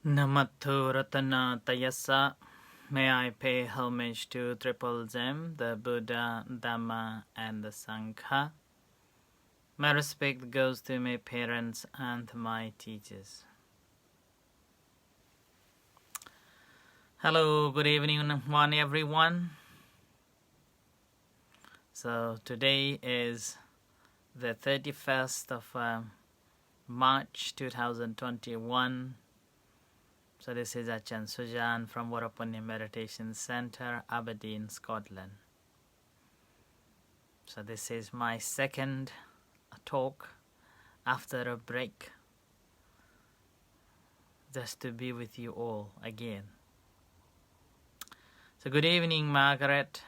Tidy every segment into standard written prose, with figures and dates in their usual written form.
Namathu Ratana Tayasa. May I pay homage to Triple Gem, the Buddha, Dhamma, and the Sangha. My respect goes to my parents and my teachers. Hello, good evening, everyone. So today is the 31st of March 2021. So this is Achan Sujan from Warapuni Meditation Center, Aberdeen, Scotland. So this is my second talk after a break, just to be with you all again. So good evening, Margaret,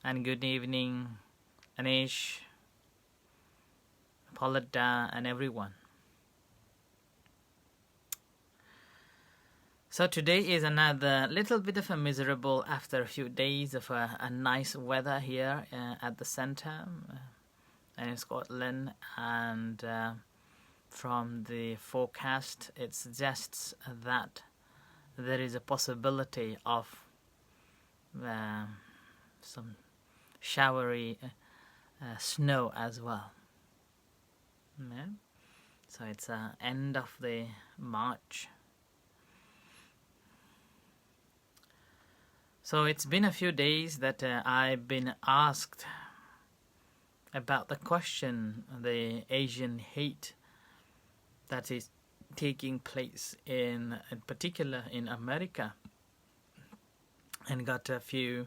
and good evening, Anish, Pauletta, and everyone. So today is another little bit of a miserable after a few days of a nice weather here at the center in Scotland, and from the forecast it suggests that there is a possibility of some showery snow as well. Yeah. So it's end of the March. So it's been a few days that I've been asked about the question, the Asian hate that is taking place in particular in America, and got a few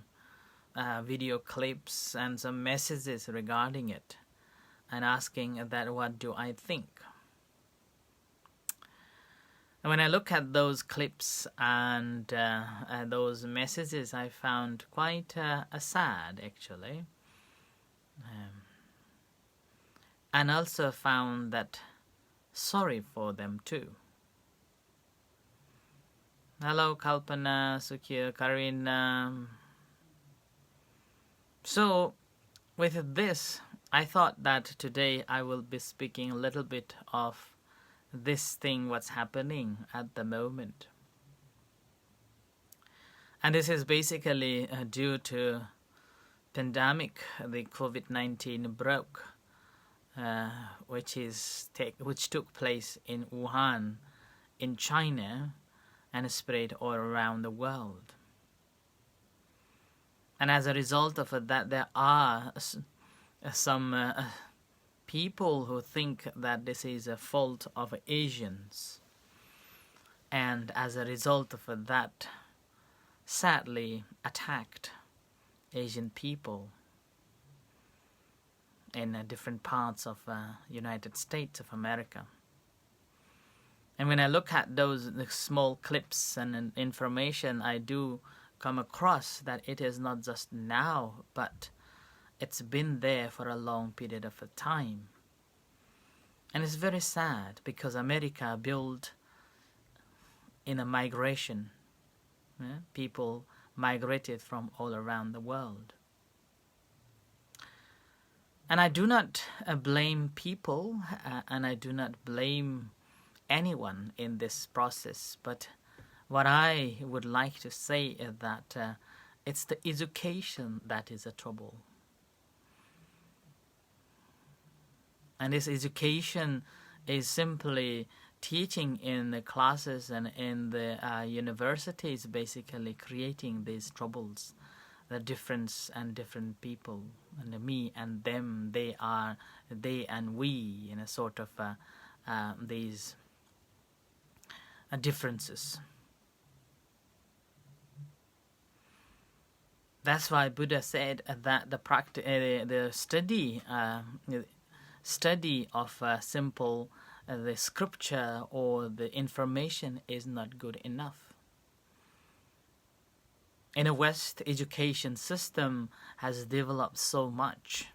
video clips and some messages regarding it, and asking that what do I think. When I look at those clips and those messages, I found quite sad, actually. And also found that sorry for them too. Hello, Kalpana, Sukya, Karina. So, with this, I thought that today I will be speaking a little bit of this thing, what's happening at the moment. And this is basically due to pandemic. The COVID-19 broke, which took place in Wuhan, in China, and spread all around the world. And as a result of that, there are some people who think that this is a fault of Asians, and as a result of that, sadly attacked Asian people in different parts of United States of America. And when I look at the small clips and information, I do come across that it is not just now, but it's been there for a long period of time. And it's very sad because America built in a migration. Yeah? People migrated from all around the world. And I do not blame people, and I do not blame anyone in this process. But what I would like to say is that it's the education that is a trouble. And this education is simply teaching in the classes and in the universities, basically creating these troubles, the difference and different people, and the me and them, they and we, in a sort of these differences. That's why Buddha said that the study of simple the scripture or the information is not good enough. In the West, education system has developed so much,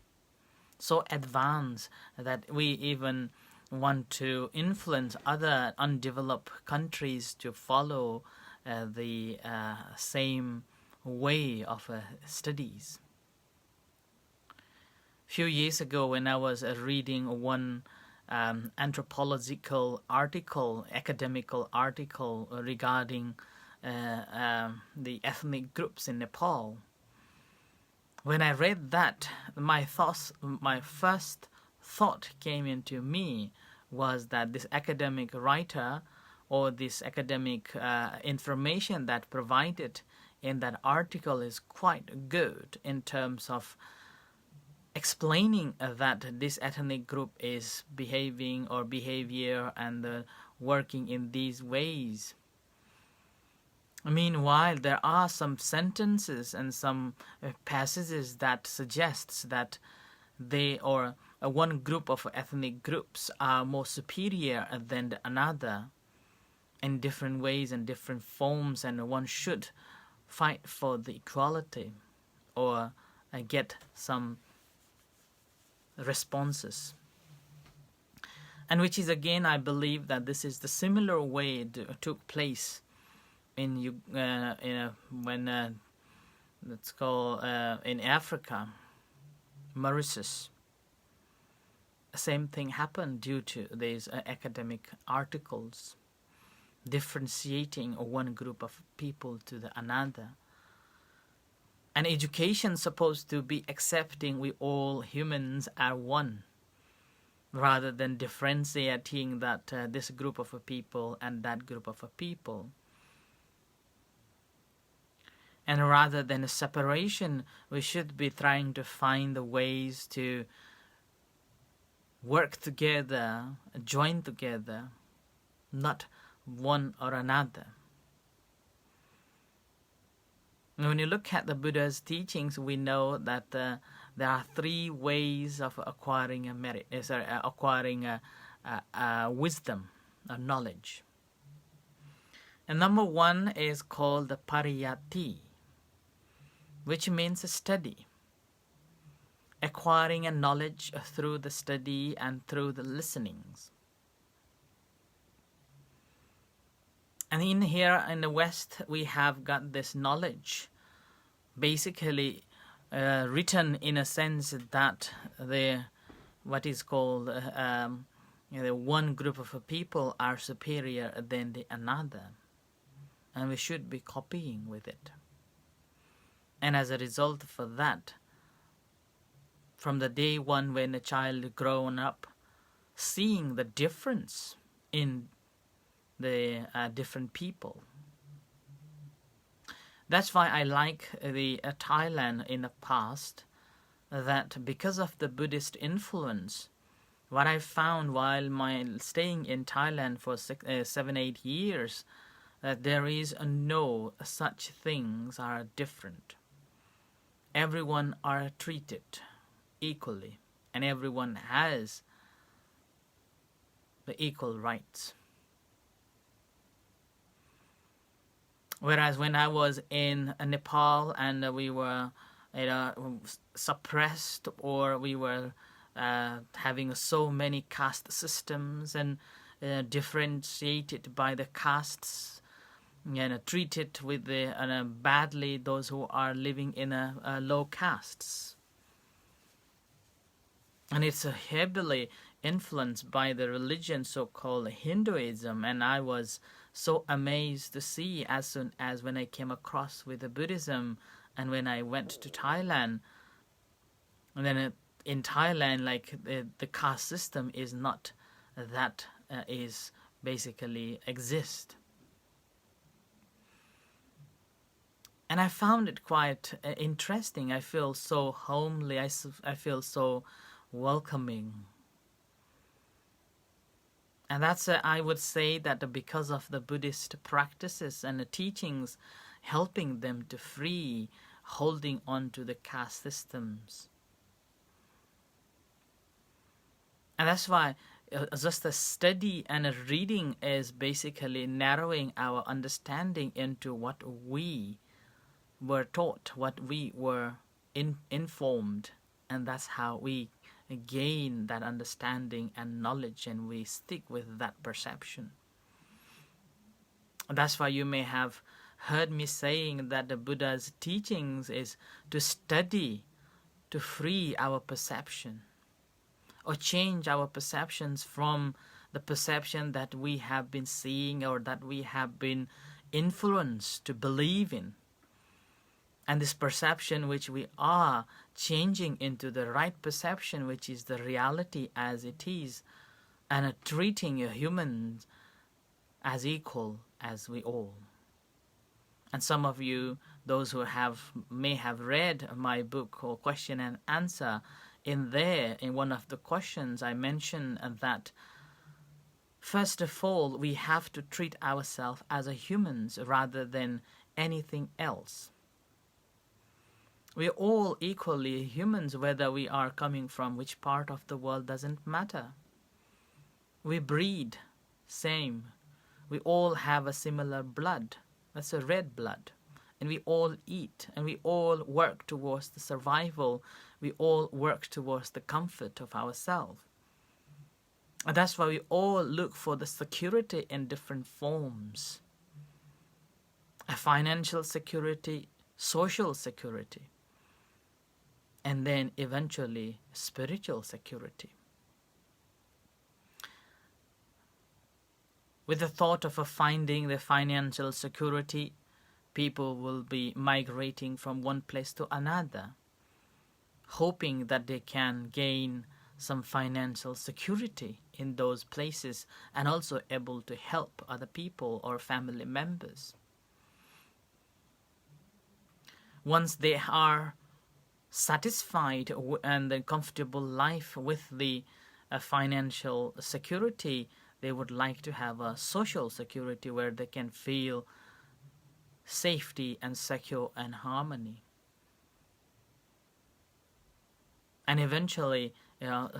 so advanced, that we even want to influence other undeveloped countries to follow the same way of studies. Few years ago, when I was reading one anthropological article, academical article regarding the ethnic groups in Nepal. When I read that, my first thought came into me was that this academic writer or this academic information that provided in that article is quite good in terms of explaining that this ethnic group is behaving or behavior and working in these ways. Meanwhile, there are some sentences and some passages that suggests that they or one group of ethnic groups are more superior than another in different ways and different forms, and one should fight for the equality or get some responses. And which is again, I believe that this is the similar way it took place in let's call in Africa, Mauritius. The same thing happened due to these academic articles differentiating one group of people to the another. And education supposed to be accepting we all humans are one, rather than differentiating that this group of people and that group of people. And rather than a separation, we should be trying to find the ways to work together, join together, not one or another. When you look at the Buddha's teachings, we know that there are three ways of acquiring wisdom or knowledge. And number one is called the pariyati, which means study. Acquiring a knowledge through the study and through the listenings. And in here in the West, we have got this knowledge basically written in a sense that what is called the one group of people are superior than the another. And we should be copying with it. And as a result for that, from the day one when a child grown up, seeing the difference in the different people. That's why I like the Thailand in the past, that because of the Buddhist influence, what I found while staying in Thailand for 7-8 years, that there is no such things are different. Everyone are treated equally, and everyone has the equal rights. Whereas when I was in Nepal and we were suppressed, or we were having so many caste systems and differentiated by the castes, treated with badly those who are living in low castes. And it's heavily influenced by the religion so-called Hinduism, and I was so amazed to see as soon as when I came across with the Buddhism and when I went to Thailand. And then in Thailand, like the caste system is not that is basically exist. And I found it quite interesting. I feel so homely. I feel so welcoming. And that's, I would say that because of the Buddhist practices and the teachings, helping them to free, holding on to the caste systems. And that's why just a study and a reading is basically narrowing our understanding into what we were taught, what we were informed, and that's how we gain that understanding and knowledge, and we stick with that perception. That's why you may have heard me saying that the Buddha's teachings is to study, to free our perception, or change our perceptions from the perception that we have been seeing or that we have been influenced to believe in. And this perception which we are changing into the right perception, which is the reality as it is, and treating humans as equal as we all. And some of you, those who may have read my book or question and answer, in one of the questions I mentioned that first of all we have to treat ourselves as a humans rather than anything else. We're all equally humans, whether we are coming from which part of the world doesn't matter. We breed same. We all have a similar blood. That's a red blood. And we all eat, and we all work towards the survival. We all work towards the comfort of ourselves. And that's why we all look for the security in different forms. A financial security, social security, and then eventually spiritual security. With the thought of finding the financial security, people will be migrating from one place to another, hoping that they can gain some financial security in those places and also able to help other people or family members. Once they are satisfied and a comfortable life with the financial security, they would like to have a social security where they can feel safety and secure and harmony. And eventually,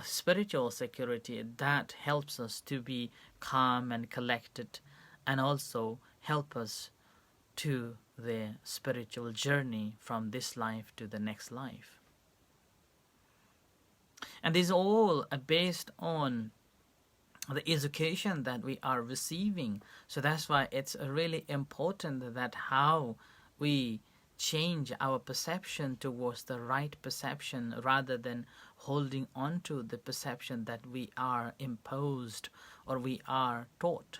spiritual security that helps us to be calm and collected, and also help us to the spiritual journey from this life to the next life. And these all are based on the education that we are receiving. So that's why it's really important that how we change our perception towards the right perception rather than holding on to the perception that we are imposed or we are taught.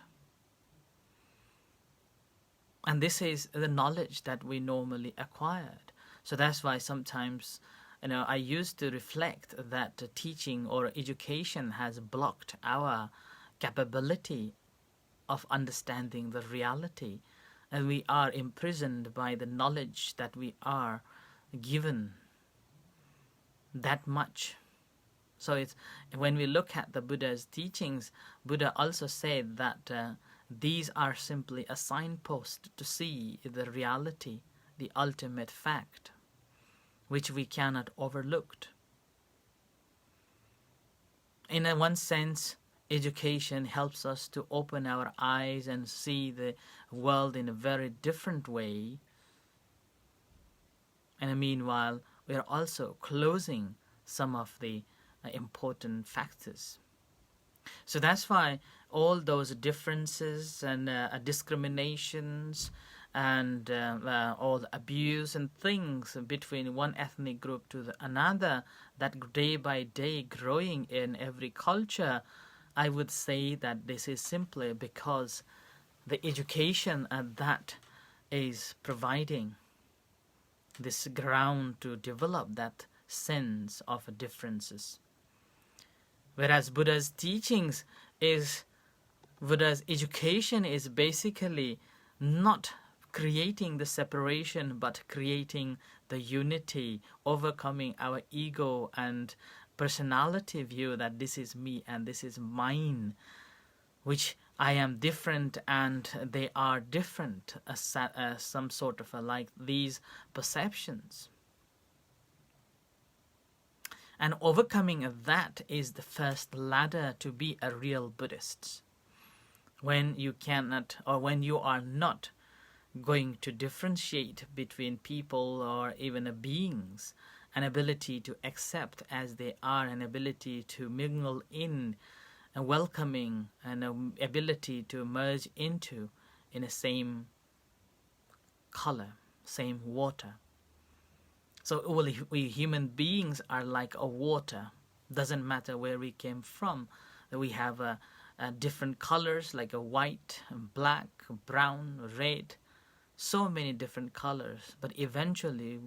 And this is the knowledge that we normally acquired. So that's why sometimes I used to reflect that teaching or education has blocked our capability of understanding the reality, and we are imprisoned by the knowledge that we are given that much. So it's when we look at the Buddha's teachings, Buddha also said that these are simply a signpost to see the reality, the ultimate fact, which we cannot overlook. In one sense, education helps us to open our eyes and see the world in a very different way. And meanwhile, we are also closing some of the important factors. So that's why all those differences and discriminations and all the abuse and things between one ethnic group to another, that day by day growing in every culture, I would say that this is simply because the education that is providing this ground to develop that sense of differences. Whereas Buddha's education is basically not creating the separation, but creating the unity, overcoming our ego and personality view that this is me and this is mine, which I am different and they are different, some sort of like these perceptions. And overcoming that is the first ladder to be a real Buddhist. When you cannot, or when you are not going to differentiate between people or even beings, an ability to accept as they are, an ability to mingle in, a welcoming, and an ability to merge into in the same color, same water. So all we human beings are like a water Doesn't matter where we came from. We have different colors like a white, black, brown, red, so many different colors. But eventually,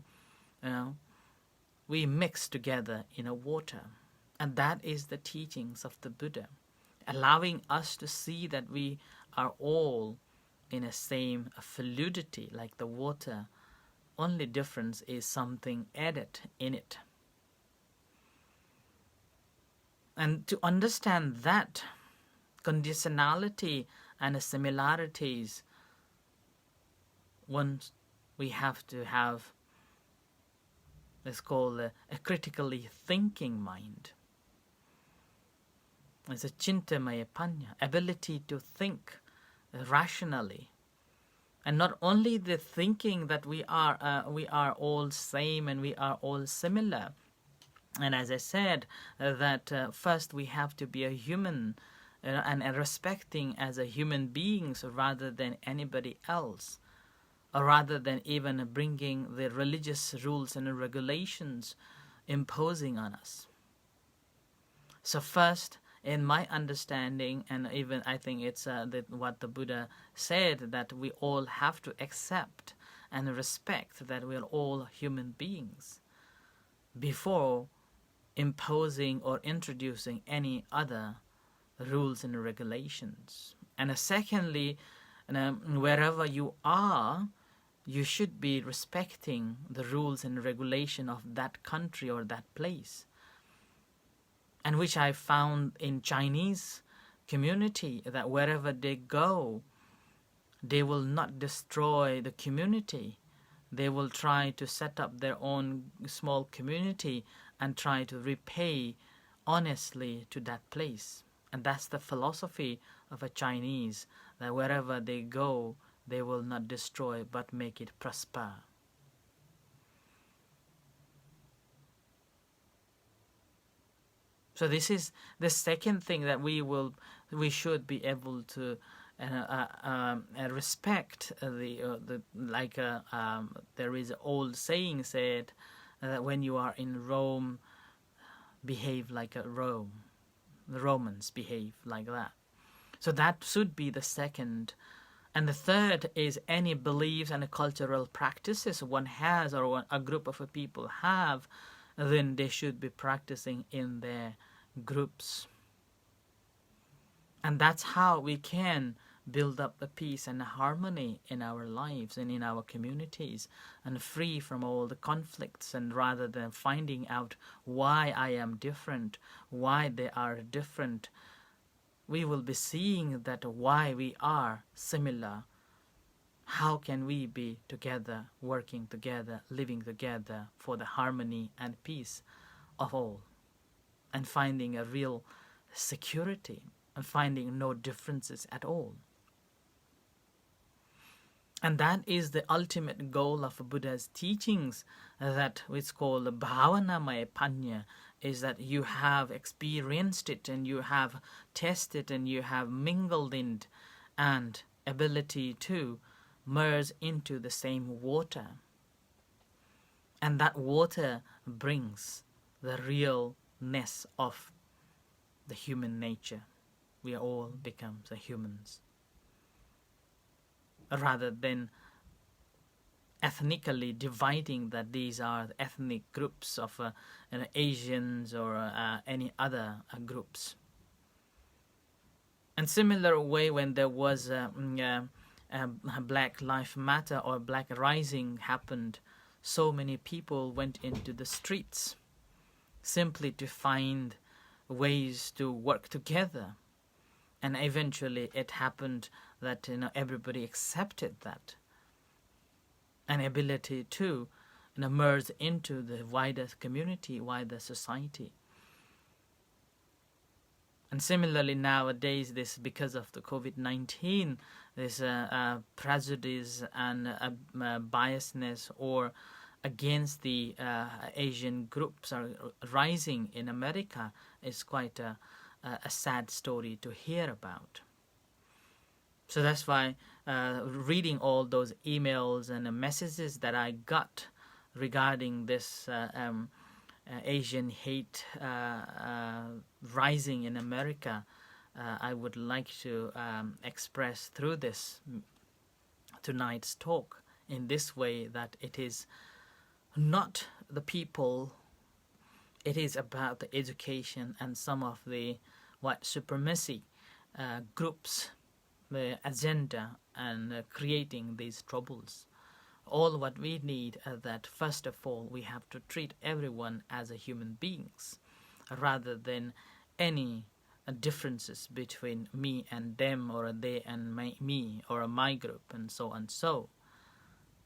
we mix together in a water. And that is the teachings of the Buddha, allowing us to see that we are all in a same fluidity like the water. Only difference is something added in it. And to understand that conditionality and similarities, once we have to have, let's call a critically thinking mind. It's a chintamaya panya, ability to think rationally. And not only the thinking that we are all same and we are all similar. And as I said, that first we have to be a human and respecting as a human beings rather than anybody else, or rather than even bringing the religious rules and regulations imposing on us. So first, in my understanding, and even I think it's what the Buddha said, that we all have to accept and respect that we are all human beings before imposing or introducing any other rules and regulations. And secondly, wherever you are, you should be respecting the rules and regulation of that country or that place. And which I found in Chinese community, that wherever they go, they will not destroy the community. They will try to set up their own small community and try to repay honestly to that place. And that's the philosophy of a Chinese, that wherever they go, they will not destroy but make it prosper. So this is the second thing that we should be able to respect. There is an old saying said that when you are in Rome, behave like a Rome. The Romans behave like that. So that should be the second. And the third is any beliefs and cultural practices one has or a group of people have, then they should be practicing in their groups. And that's how we can build up the peace and the harmony in our lives and in our communities, and free from all the conflicts. And rather than finding out why I am different, why they are different, we will be seeing that why we are similar. How can we be together, working together, living together for the harmony and peace of all, and finding a real security and finding no differences at all. And that is the ultimate goal of Buddha's teachings, that is called Bhavanamaya Panya, is that you have experienced it and you have tested and you have mingled in, and ability to merge into the same water. And that water brings the realness of the human nature. We all become the humans, rather than ethnically dividing that these are ethnic groups of Asians or any other groups. And similar way, when there was Black Lives Matter or Black Rising happened, so many people went into the streets simply to find ways to work together. And eventually it happened that everybody accepted that, an ability to merge into the wider community, wider society. And similarly nowadays, this because of the COVID-19, this prejudice and biasness or against the Asian groups are rising in America is quite a sad story to hear about. So that's why reading all those emails and messages that I got regarding this Asian hate rising in America, I would like to express through this tonight's talk in this way, that it is not the people, it is about the education and some of the white supremacy groups, the agenda, and creating these troubles. All what we need that first of all we have to treat everyone as a human beings, rather than any differences between me and them, or they and me, or my group, and so on.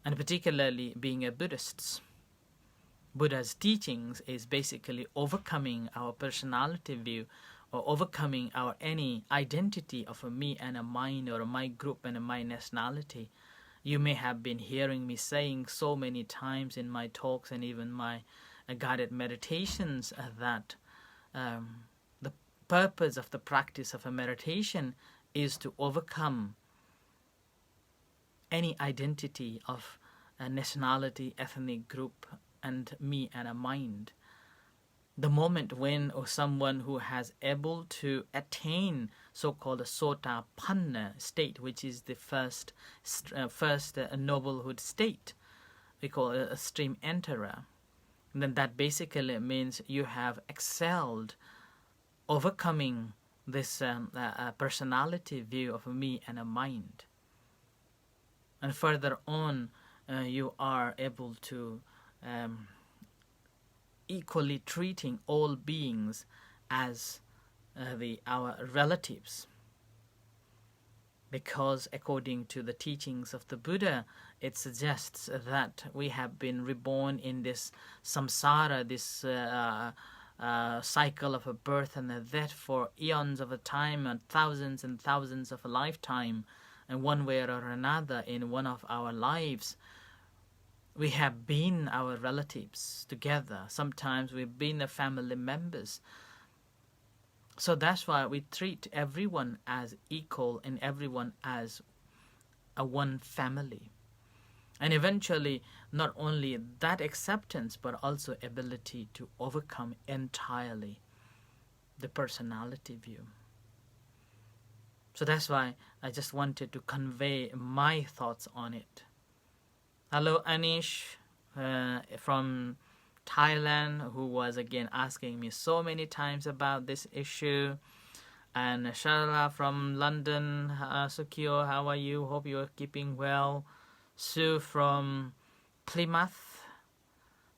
And particularly being a Buddhist, Buddha's teachings is basically overcoming our personality view, or overcoming our any identity of a me and a mine, or a my group and a my nationality. You may have been hearing me saying so many times in my talks and even my guided meditations that the purpose of the practice of a meditation is to overcome any identity of a nationality, ethnic group, and me and a mind. The moment when someone who has able to attain so-called a sotapanna state, which is the first noblehood state, we call it a stream enterer, then that basically means you have excelled, overcoming this personality view of a me and a mind. And further on, you are able to equally treating all beings as our relatives, because according to the teachings of the Buddha, it suggests that we have been reborn in this samsara, this cycle of a birth and a death, for eons of a time and thousands of a lifetime, and one way or another in one of our lives we have been our relatives together. Sometimes we've been family members. So that's why we treat everyone as equal and everyone as a one family. And eventually, not only that acceptance, but also ability to overcome entirely the personality view. So that's why I just wanted to convey my thoughts on it. Hello, Anish from Thailand, who was again asking me so many times about this issue. And Sharla from London, Sukio, how are you? Hope you are keeping well. Sue from Plymouth,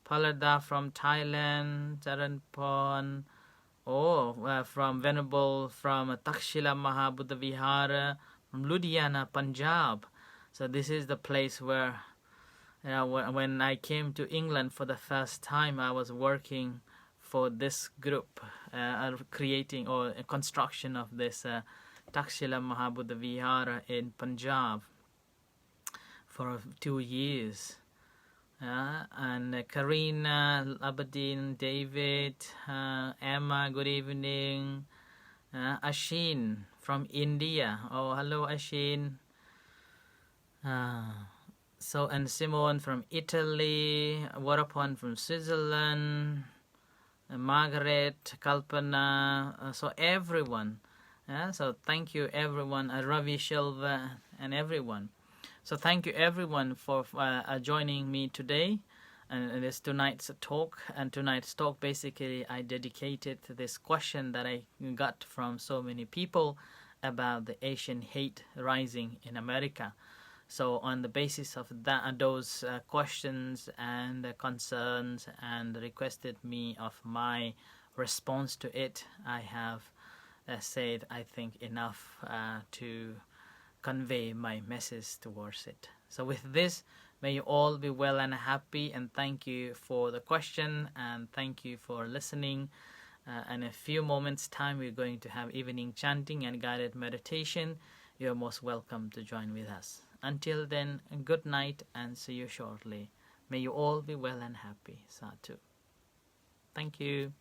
Palada from Thailand, Charanpon, from Venerable from Takshila Mahabuddha Vihara, from Ludhiana, Punjab. So this is the place where when I came to England for the first time, I was working for this group, creating or construction of this Takshila Mahabuddha Vihara in Punjab for 2 years. And Karina, Aberdeen, David, Emma, good evening. Ashin from India. Oh, hello, Ashin. And Simone from Italy, Warapon from Switzerland, Margaret, Kalpana, so everyone. So thank you everyone, Ravi Shelva and everyone. So thank you everyone for joining me today. And this tonight's talk. And tonight's talk basically I dedicated to this question that I got from so many people about the Asian hate rising in America. So on the basis of those questions and concerns and requested me of my response to it, I have said I think enough to convey my message towards it. So with this, may you all be well and happy, and thank you for the question and thank you for listening. In a few moments time we're going to have evening chanting and guided meditation. You're most welcome to join with us. Until then, good night and see you shortly. May you all be well and happy. Sadhu. Thank you.